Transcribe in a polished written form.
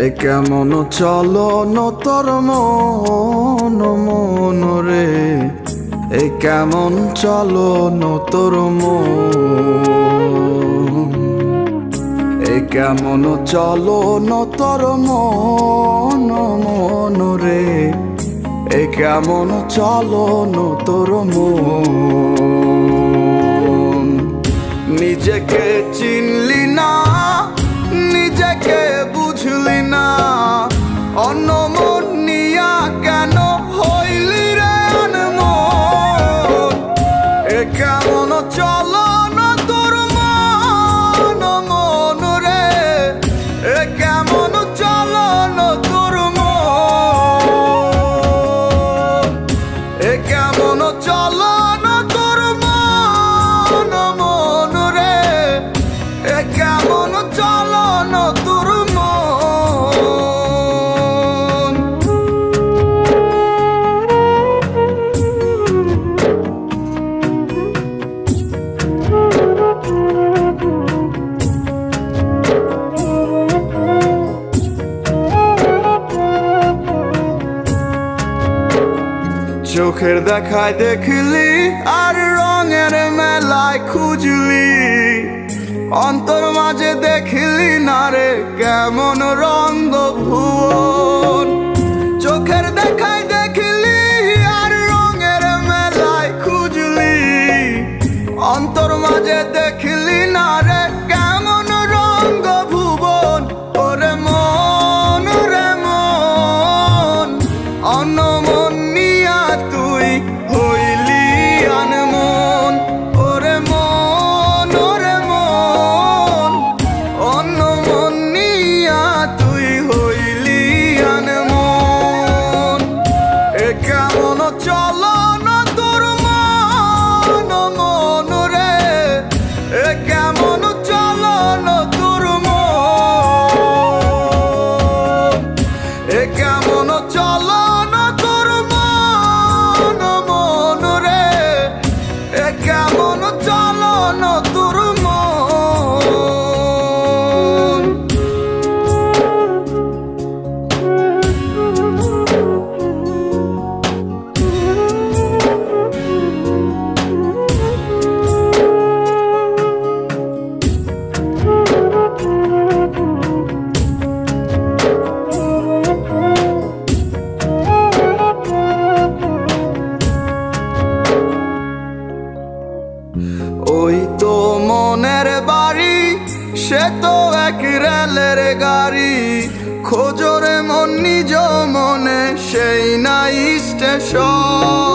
এ কেমন চলন তোর মন মন রে, এ কেমন চলন তোর মন, এ কেমন চলন তোর মন মন রে, এ কেমন চলন তোর মন। নিজেকে চিনলি না, নিজেকে বুঝলি না, অন্য মন নিয়া কেন হইলি রে আনমন। এ কেমন চলন তোর মন মন রে, এ কেমন চলন তোর মন, এ কেমন চলন তোর মন মন রে, এ কেমন চলন তোর মন। চোখের দেখায় দেখলি আর রঙের মেলায় খুঁজলি, অন্তর মাঝে দেখলি না রে কেমন রঙ্গ ভুবন। চোখের দেখায় দেখলি আর রঙের মেলায় খুঁজলি, অন্তর মাঝে দেখলি না রে কেমন রঙ্গ ভুবন। ওরে মন রে মন, অন্য মন নিয়া তুই হইলি আনমন। ওরে মন ওরে মন, অন্য মন নিয়া তুই হইলি আনমন। এ কেমন চলন তোর মন মন রে, এ কেমন চলন তোর মন, এ কেমন চলন তোর মন মন রে, এ কেমন চলন তোর মন। ওই তো মনের বাড়ি, সে তো এক রেলের গাড়ি, খোঁজরে মন নিজ মনে সেই নাই স্টেশন।